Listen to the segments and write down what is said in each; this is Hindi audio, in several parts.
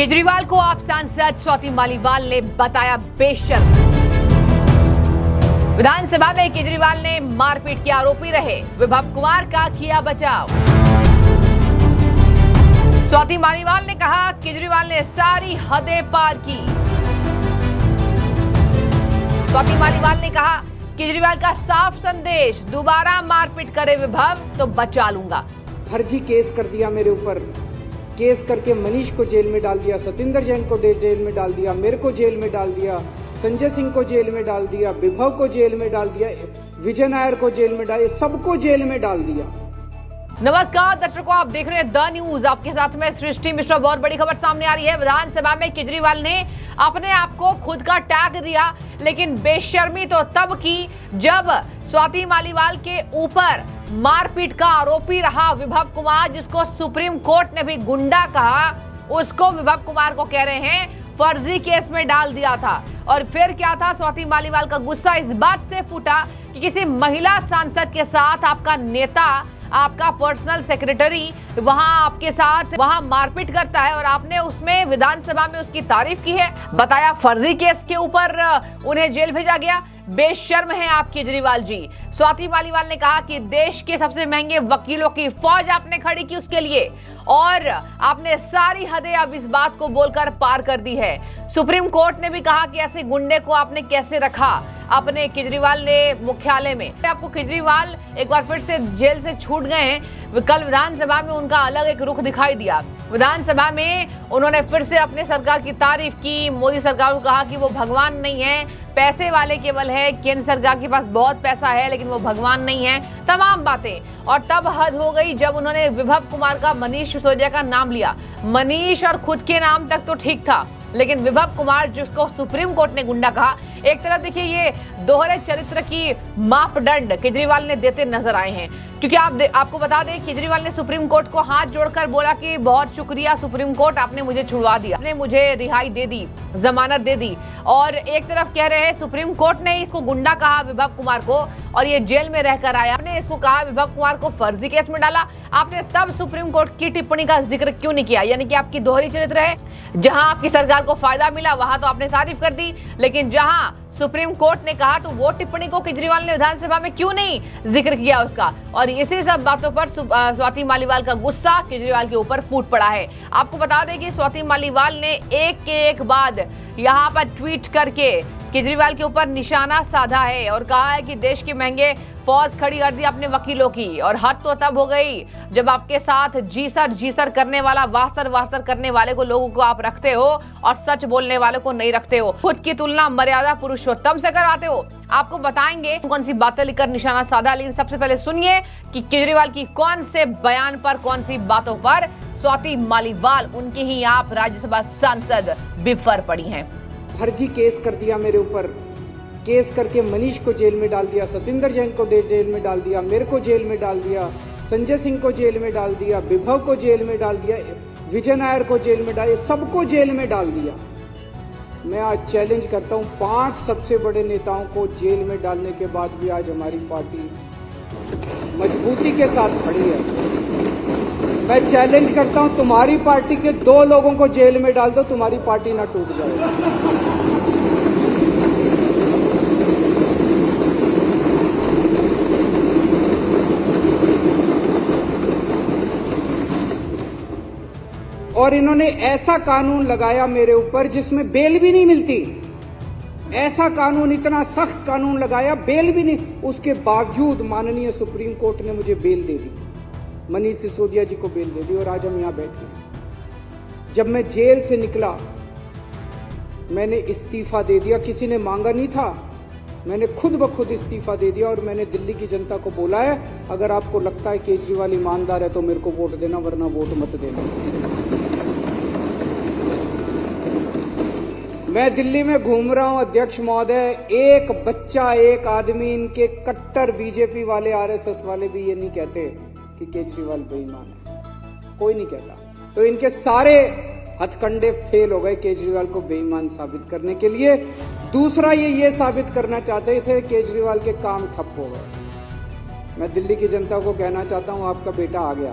केजरीवाल को आप सांसद स्वाति मालीवाल ने बताया बेशर्म। विधानसभा में केजरीवाल ने मारपीट के आरोपी रहे विभव कुमार का किया बचाव। स्वाति मालीवाल ने कहा केजरीवाल ने सारी हदें पार की। स्वाति मालीवाल ने कहा केजरीवाल का साफ संदेश, दोबारा मारपीट करे विभव तो बचा लूंगा। फर्जी केस कर दिया मेरे ऊपर, केस करके मनीष को जेल में डाल दिया, सतिंदर जैन को जेल में डाल दिया, मेरे को जेल में डाल दिया, संजय सिंह को जेल में डाल दिया, विभव को जेल में डाल दिया, विजय नायर को जेल में डाल, सबको जेल में डाल दिया। नमस्कार दर्शकों, आप देख रहे हैं द न्यूज। आपके साथ में सृष्टि मिश्रा। बहुत बड़ी खबर सामने आ रही है। विधानसभा में केजरीवाल ने अपने आप को खुद का टैग दिया, लेकिन बेशर्मी तो तब की जब स्वाति मालीवाल के ऊपर मारपीट का आरोपी रहा विभव कुमार, जिसको सुप्रीम कोर्ट ने भी गुंडा कहा, उसको विभव कुमार को कह रहे हैं फर्जी केस में डाल दिया था। और फिर क्या था, स्वाति मालीवाल का गुस्सा इस बात से फूटा कि किसी महिला सांसद के साथ आपका नेता, आपका पर्सनल सेक्रेटरी वहां आपके साथ मारपीट करता है और आपने उसमें विधानसभा में उसकी तारीफ की है। बताया फर्जी केस के ऊपर उन्हें जेल भेजा गया। बेशर्म है आप केजरीवाल जी। स्वाति मालीवाल ने कहा कि देश के सबसे महंगे वकीलों की फौज आपने खड़ी की उसके लिए, और आपने सारी हदें अब इस बात को बोलकर पार कर दी है। सुप्रीम कोर्ट ने भी कहा कि ऐसे गुंडे को आपने कैसे रखा अपने केजरीवाल ने मुख्यालय में। आपको केजरीवाल एक बार फिर से जेल से छूट गए हैं। कल विधानसभा में उनका अलग एक रुख दिखाई दिया। विधानसभा में उन्होंने फिर से अपने सरकार की तारीफ की, मोदी सरकार को कहा कि वो भगवान नहीं है, पैसे वाले केवल है, केंद्र सरकार के पास बहुत पैसा है लेकिन वो भगवान नहीं है, तमाम बातें। और तब हद हो गई जब उन्होंने विभव कुमार का, मनीष सिसोदिया का नाम लिया। मनीष और खुद के नाम तक तो ठीक था, लेकिन विभव कुमार जिसको सुप्रीम कोर्ट ने गुंडा कहा, एक तरफ देखिए ये दोहरे चरित्र की मापदंड केजरीवाल ने देते नजर आए हैं। क्योंकि आपको बता दें, केजरीवाल ने सुप्रीम कोर्ट को हाथ जोड़कर बोला कि बहुत शुक्रिया सुप्रीम कोर्ट, आपने मुझे छुड़वा दिया, आपने मुझे रिहाई दे दी, जमानत दे दी। और एक तरफ कह रहे हैं सुप्रीम कोर्ट ने इसको गुंडा कहा विभव कुमार को, और ये जेल में रहकर आया। आपने इसको कहा विभव कुमार को फर्जी केस में डाला, आपने तब सुप्रीम कोर्ट की टिप्पणी का जिक्र क्यों नहीं किया? यानी कि आपकी दोहरी चरित्र है। जहां आपकी सरकार को फायदा मिला वहां तो आपने तारीफ कर दी, लेकिन जहां सुप्रीम कोर्ट ने कहा तो वो टिप्पणी को केजरीवाल ने विधानसभा में क्यों नहीं जिक्र किया उसका? और इसी सब बातों पर स्वाति मालीवाल का गुस्सा केजरीवाल के ऊपर फूट पड़ा है। आपको बता दें कि स्वाति मालीवाल ने एक के एक बाद यहाँ पर ट्वीट करके केजरीवाल के ऊपर निशाना साधा है और कहा है कि देश के महंगे फौज खड़ी कर दी अपने वकीलों की। और हद तो तब हो गई जब आपके साथ जी सर करने वाला, वास्तर करने वाले को, लोगों को आप रखते हो और सच बोलने वाले को नहीं रखते हो। खुद की तुलना मर्यादा पुरुषोत्तम से करवाते हो। आपको बताएंगे कौन सी बातें लिखकर निशाना साधा, लेकिन सबसे पहले सुनिए कि केजरीवाल की कौन से बयान पर, कौन सी बातों पर स्वाति मालीवाल, उनकी ही आप राज्यसभा सांसद बिफर पड़ी हैं। फर्जी केस कर दिया मेरे ऊपर, केस करके मनीष को जेल में डाल दिया, सतिंदर जैन को जेल में डाल दिया, मेरे को जेल में डाल दिया, संजय सिंह को जेल में डाल दिया, विभव को जेल में डाल दिया, विजय नायर को जेल में डाल दिया, सबको जेल में डाल दिया। मैं आज चैलेंज करता हूं, 5 सबसे बड़े नेताओं को जेल में डालने के बाद भी आज हमारी पार्टी मजबूती के साथ खड़ी है। मैं चैलेंज करता हूं, तुम्हारी पार्टी के 2 लोगों को जेल में डाल दो, तुम्हारी पार्टी ना टूट जाए। और इन्होंने ऐसा कानून लगाया मेरे ऊपर जिसमें बेल भी नहीं मिलती। ऐसा कानून, इतना सख्त कानून लगाया, बेल भी नहीं। उसके बावजूद माननीय सुप्रीम कोर्ट ने मुझे बेल दे दी, मनीष सिसोदिया जी को बेल दे दी, और आज हम यहां बैठे हैं। जब मैं जेल से निकला मैंने इस्तीफा दे दिया, किसी ने मांगा नहीं था, मैंने खुद ब खुद इस्तीफा दे दिया। और मैंने दिल्ली की जनता को बोला है, अगर आपको लगता है केजरीवाल ईमानदार है तो मेरे को वोट देना, वरना वोट मत देना। मैं दिल्ली में घूम रहा हूं अध्यक्ष महोदय, एक बच्चा, एक आदमी, इनके कट्टर बीजेपी वाले, आरएसएस वाले भी ये नहीं कहते कि केजरीवाल बेईमान है, कोई नहीं कहता। तो इनके सारे हथकंडे फेल हो गए केजरीवाल को बेईमान साबित करने के लिए। दूसरा ये साबित करना चाहते थे केजरीवाल के काम ठप हो गए। मैं दिल्ली की जनता को कहना चाहता हूं, आपका बेटा आ गया,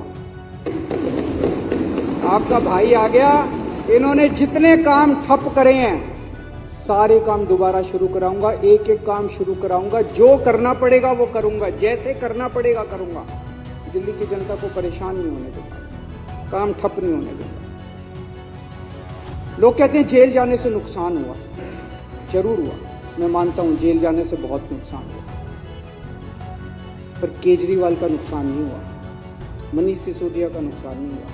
आपका भाई आ गया, इन्होंने जितने काम ठप करे हैं सारे काम दोबारा शुरू कराऊंगा, एक एक काम शुरू कराऊंगा, जो करना पड़ेगा वो करूंगा, जैसे करना पड़ेगा करूंगा। दिल्ली की जनता को परेशान नहीं होने दूंगा, काम ठप नहीं होने दूंगा। लोग कहते हैं जेल जाने से नुकसान हुआ, जरूर हुआ, मैं मानता हूं जेल जाने से बहुत नुकसान हुआ, पर केजरीवाल का नुकसान नहीं हुआ, मनीष सिसोदिया का नुकसान नहीं हुआ,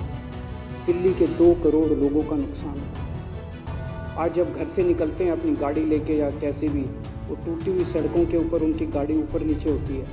दिल्ली के 2 करोड़ लोगों का नुकसान हुआ। आज जब घर से निकलते हैं अपनी गाड़ी लेके या कैसे भी, वो टूटी हुई सड़कों के ऊपर उनकी गाड़ी ऊपर नीचे होती है,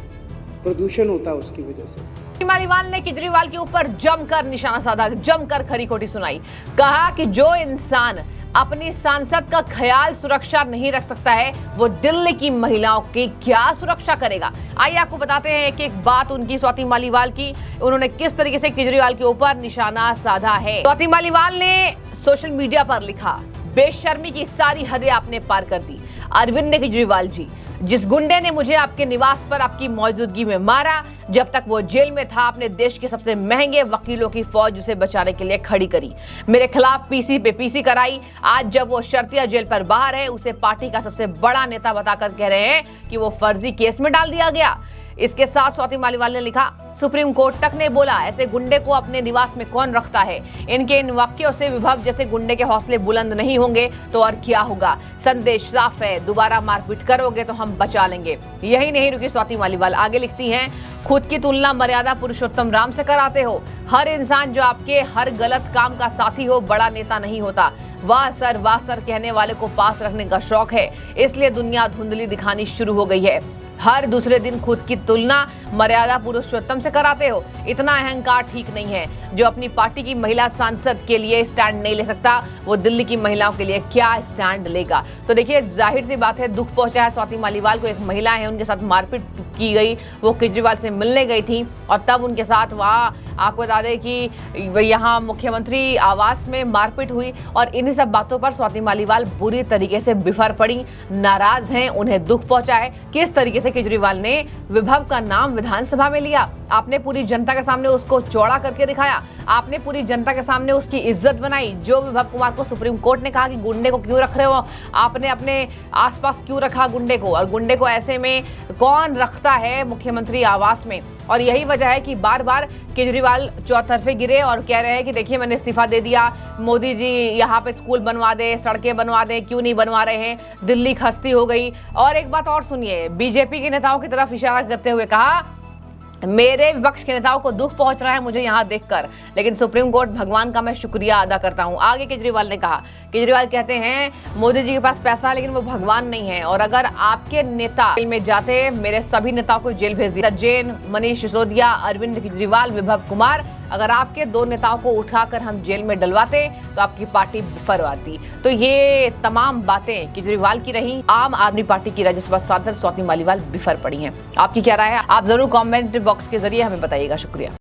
प्रदूषण होता है उसकी वजह से। मालीवाल ने केजरीवाल के ऊपर जमकर निशाना साधा, जमकर खरी खोटी सुनाई। कहा कि जो इंसान अपनी सांसद का ख्याल सुरक्षा नहीं रख सकता है वो दिल्ली की महिलाओं की क्या सुरक्षा करेगा। आइए आपको बताते हैं एक एक बात उनकी, स्वाति मालीवाल की, उन्होंने किस तरीके से केजरीवाल के ऊपर निशाना साधा है। स्वाति मालीवाल ने सोशल मीडिया पर लिखा, बेशर्मी की सारी हदें आपने पार कर दी। अरविंद केजरीवाल जी, जिस गुंडे ने मुझे आपके निवास पर आपकी मौजूदगी में मारा, जब तक वो जेल में था आपने देश के सबसे महंगे वकीलों की फौज उसे बचाने के लिए खड़ी करी, मेरे खिलाफ पीसी पे पीसी कराई। आज जब वो शर्तिया जेल पर बाहर है उसे पार्टी का सबसे बड़ा नेता बताकर कह रहे हैं कि वो फर्जी केस में डाल दिया गया। इसके साथ स्वाति मालीवाल ने लिखा, सुप्रीम कोर्ट तक ने बोला ऐसे गुंडे को अपने निवास में कौन रखता है। इनके इन वाक्यों से विभव जैसे गुंडे के हौसले बुलंद नहीं होंगे तो और क्या होगा। संदेश साफ है, दोबारा मारपीट करोगे तो हम बचा लेंगे। यही नहीं रुकी स्वाति मालीवाल, आगे लिखती हैं, खुद की तुलना मर्यादा पुरुषोत्तम राम से कराते हो। हर इंसान जो आपके हर गलत काम का साथी हो बड़ा नेता नहीं होता। वाह सर कहने वाले को पास रखने का शौक है, इसलिए दुनिया धुंधली दिखानी शुरू हो गई है। हर दूसरे दिन खुद की तुलना मर्यादा पुरुषोत्तम से कराते हो। इतना अहंकार ठीक नहीं है। जो अपनी पार्टी की महिला सांसद के लिए स्टैंड नहीं ले सकता वो दिल्ली की महिलाओं के लिए क्या स्टैंड लेगा। तो देखिए, जाहिर सी बात है, दुख पहुंचा है स्वाति मालीवाल को। एक महिला है, उनके साथ मारपीट की गई, वो केजरीवाल से मिलने गई थी और तब उनके साथ वहाँ आपको बता दें कि यहाँ मुख्यमंत्री आवास में मारपीट हुई और इन्हीं सब बातों पर स्वाति मालीवाल बुरी तरीके से बिफर पड़ी, नाराज हैं, उन्हें दुख पहुंचा है। किस तरीके से केजरीवाल ने विभव का नाम विधानसभा में लिया, आपने पूरी जनता के सामने उसको चौड़ा करके दिखाया, आपने पूरी जनता के सामने उसकी इज्जत बनाई। जो विभव कुमार को सुप्रीम कोर्ट ने कहा कि गुंडे को क्यों रख रहे हो, आपने अपने आसपास क्यों रखा गुंडे को, और गुंडे को ऐसे में कौन रखता है मुख्यमंत्री आवास में। और यही वजह है कि बार बार केजरीवाल चौतरफे गिरे और कह रहे हैं कि देखिए मैंने इस्तीफा दे दिया, मोदी जी यहाँ पे स्कूल बनवा दे, सड़कें बनवा दे, क्यों नहीं बनवा रहे हैं, दिल्ली खस्ती हो गई। और एक बात और सुनिए, बीजेपी के नेताओं की तरफ इशारा करते हुए कहा, मेरे विपक्ष के नेताओं को दुख पहुंच रहा है मुझे यहां देखकर, लेकिन सुप्रीम कोर्ट भगवान का मैं शुक्रिया अदा करता हूं। आगे केजरीवाल ने कहा, केजरीवाल कहते हैं मोदी जी के पास पैसा है लेकिन वो भगवान नहीं है, और अगर आपके नेता जेल में जाते, मेरे सभी नेताओं को जेल भेज दिया, जैन, मनीष सिसोदिया, अरविंद केजरीवाल, विभव कुमार, अगर आपके 2 नेताओं को उठाकर हम जेल में डलवाते तो आपकी पार्टी बिफर आती। तो ये तमाम बातें केजरीवाल की रही, आम आदमी पार्टी की राज्यसभा सांसद स्वाति मालीवाल बिफर पड़ी हैं। आपकी क्या राय है, आप जरूर कमेंट बॉक्स के जरिए हमें बताइएगा। शुक्रिया।